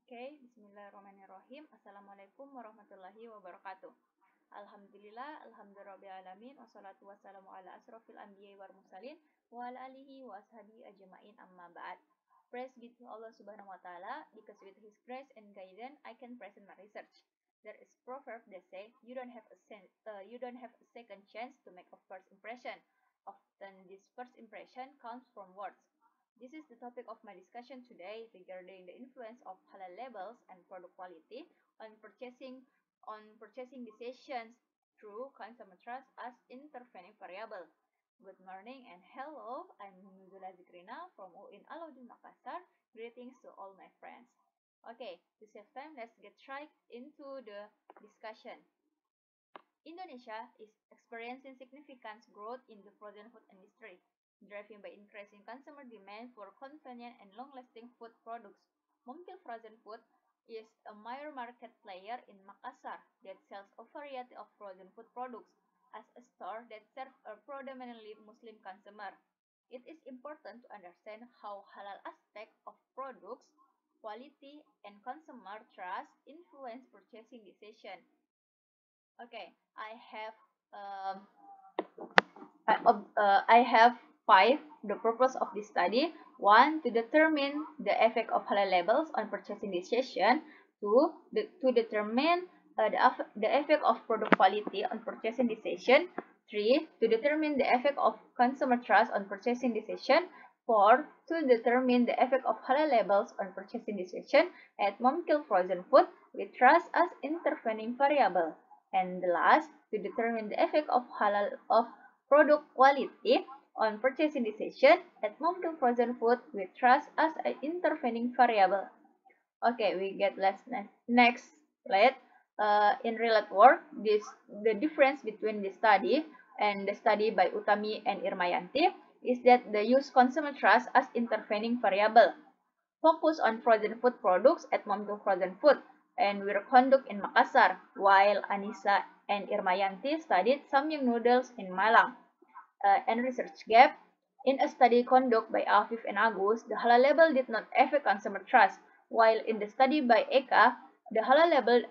Oke, bismillahirrahmanirrahim. Assalamualaikum warahmatullahi wabarakatuh. Alhamdulillah, alhamdulillahirrahmanirrahim. Wassalatu wassalamu ala asrofil anbiya wal mursalin wa ala alihi wa ashabi ajma'in amma ba'd. Praise be to Allah subhanahu wa ta'ala, because with his grace and guidance, I can present my research. There is a proverb that say, you don't have a second chance to make a first impression. Often this first impression comes from words. This is the topic of my discussion today regarding the influence of halal labels and product quality on purchasing decisions through consumer trust as intervening variable. Good morning and hello, I'm Nuzula Zikrina from UIN Alauddin Makassar. Greetings to all my friends. Okay, to save time, let's get right into the discussion. Indonesia is experiencing significant growth in the frozen food industry, driven by increasing consumer demand for convenient and long-lasting food products. Momkil Frozen Food is a major market player in Makassar that sells a variety of frozen food products as a store that serves a predominantly Muslim consumer. It is important to understand how halal aspect of products, quality, and consumer trust influence purchasing decision. Okay, um, I have five. The purpose of this study: one, to determine the effect of halal labels on purchasing decision. Two, to determine the effect of product quality on purchasing decision. Three, to determine the effect of consumer trust on purchasing decision. Four, to determine the effect of halal labels on purchasing decision. At Momkil Frozen Food, we trust as intervening variable. And the last, to determine the effect of halal of product quality on purchasing decision. At Momkil Frozen Food, we trust as an intervening variable. Okay, we get next slide. In real work, the difference between the study and the study by Utami and Irmayanti is that they use consumer trust as intervening variable. Focus on frozen food products at Momkil Frozen Food and were conducted in Makassar, while Anissa and Irmayanti studied Samyang noodles in Malang. And research gap. In a study conducted by Afif and Agus, the halal label did not affect consumer trust, while in the study by Eka, the halal label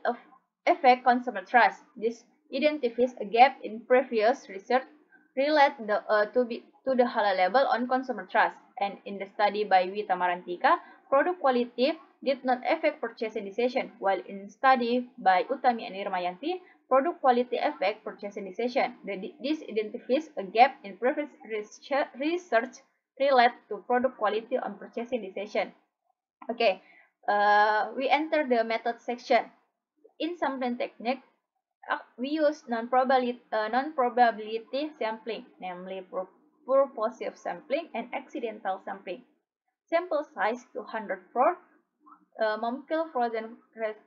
affect consumer trust. This identifies a gap in previous research related to the halal label on consumer trust. And in the study by Wita Marantika, product quality did not affect purchasing decision, while in study by Utami and Irmayanti, product quality affect purchasing decision. This identifies a gap in previous research related to product quality on purchasing decision. Okay, we enter the method section. In sampling technique, we use non-probability sampling, namely purposive sampling and accidental sampling. Sample size 204. Momkil Frozen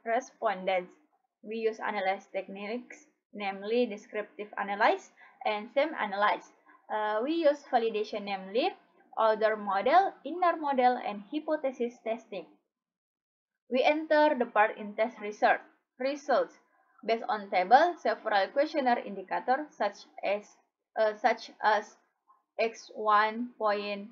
respondents. We use analyze techniques, namely descriptive analyze and semi-analyze. We use validation, namely outer model, inner model, and hypothesis testing. We enter the part in test research. Results. Based on table, several questionnaire indicators such as x1.8,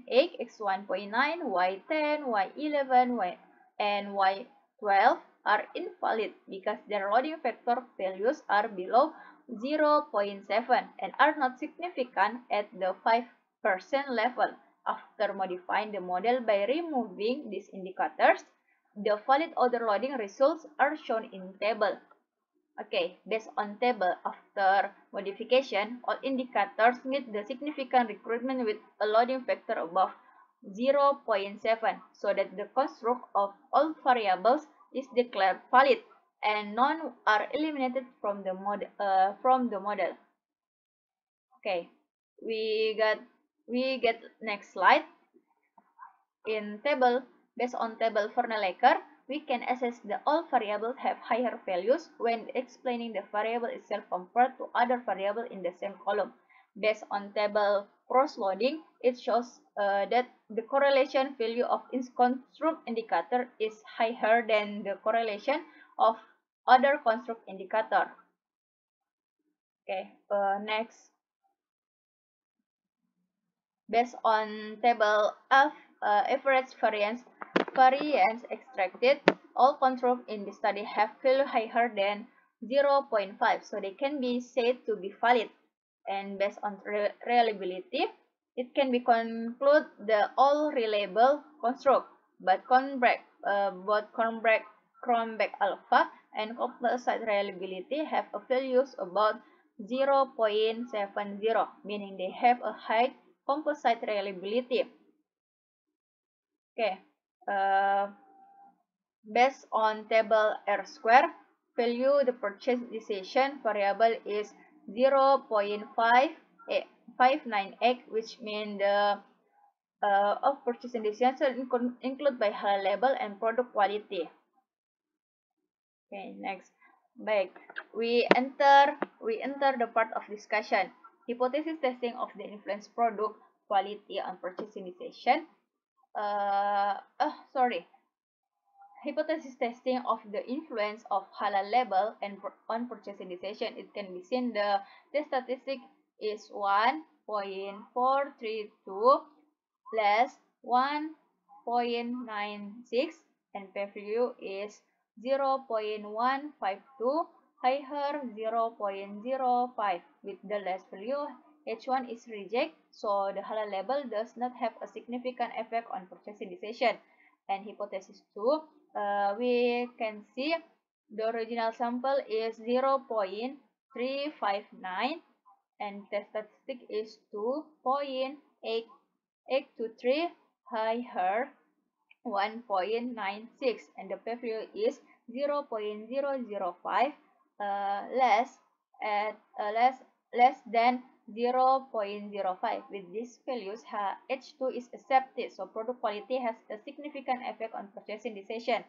x1.9, y10, y11, and y12 are invalid because their loading factor values are below 0.7 and are not significant at the 5% level. After modifying the model by removing these indicators, the valid overloading results are shown in table. Okay, based on table, after modification, all indicators meet the significant recruitment with a loading factor above 0.7, so that the construct of all variables is declared valid and none are eliminated from the model. Okay, we get next slide. In table, based on table Vernellaker, we can assess that all variables have higher values when explaining the variable itself compared to other variables in the same column. Based on table cross-loading, it shows that the correlation value of its construct indicator is higher than the correlation of other construct indicator. Okay, next. Based on table F, average variance extracted, all controls in the study have value higher than 0.5, so they can be said to be valid. And based on reliability, it can be concluded the all reliable construct, but both Cronbach alpha and composite reliability have a values about 0.70, meaning they have a high composite reliability. Okay, based on table R square value, the purchase decision variable is 0.598, which means the of purchasing decision include by halal label and product quality. Okay, next. Baik, we enter the part of discussion. Hypothesis testing of the influence product quality on purchasing decision. Hypothesis testing of the influence of halal label and on purchasing decision. It can be seen the statistic is 1.432 less 1.96 and p-value is 0.152 higher 0.05. With the less value, H1 is reject, so the halal label does not have a significant effect on purchasing decision. And hypothesis 2, we can see the original sample is 0.359 and the statistic is 2.823 higher 1.96 and the p-value is 0.005 less than 0.05. With these values, H2 is accepted, so product quality has a significant effect on purchasing decision.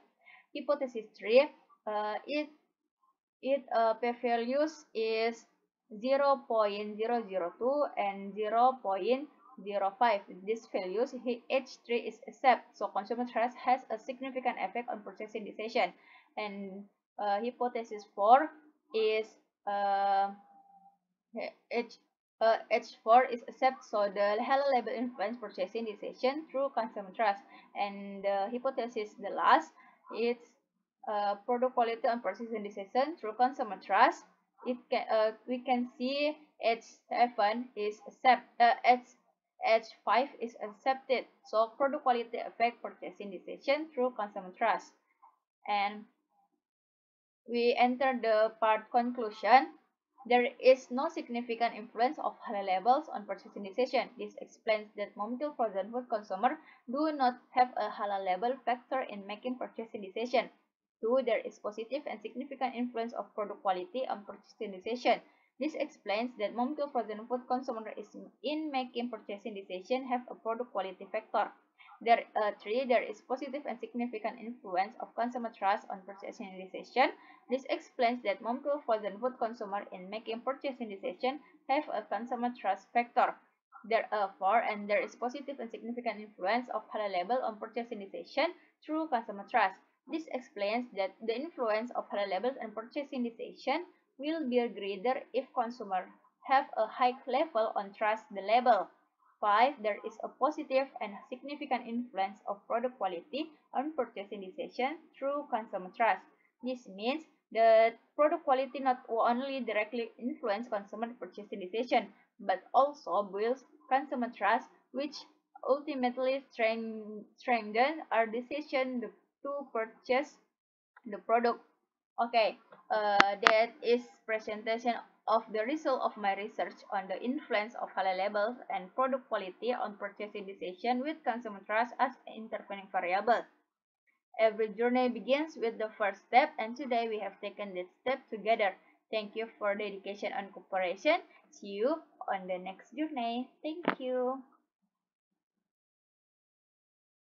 Hypothesis 3, p-values is 0.002 and 0.05. With these values, H3 is accepted, so consumer trust has a significant effect on purchasing decision. And hypothesis 4 is H4 is accepted, so the halal label influence purchasing decision through consumer trust. And the hypothesis, the last, it's product quality on purchasing decision through consumer trust. We can see H7 is H5 is accepted, so product quality affect purchasing decision through consumer trust. And we enter the part conclusion. There is no significant influence of halal labels on purchasing decision. This explains that molecule frozen food consumers do not have a halal label factor in making purchasing decision. 2. There is positive and significant influence of product quality on purchasing decision. This explains that molecule frozen food consumers in making purchasing decision have a product quality factor. 3. There is positive and significant influence of consumer trust on purchasing decision. This explains that molecule frozen food consumers in making purchasing decision have a consumer trust factor. Therefore, and there is positive and significant influence of halal label on purchasing decision through consumer trust. This explains that the influence of halal labels on purchasing decision will be greater if consumers have a high level on trust the label. 5. There is a positive and significant influence of product quality on purchasing decision through consumer trust. This means that product quality not only directly influence consumer purchasing decision, but also builds consumer trust, which ultimately strengthen our decision to purchase the product. Okay, that is presentation of the result of my research on the influence of halal labels and product quality on purchasing decision with consumer trust as intervening variable. Every journey begins with the first step, and today we have taken that step together. Thank you for dedication and cooperation. See you on the next journey. Thank you.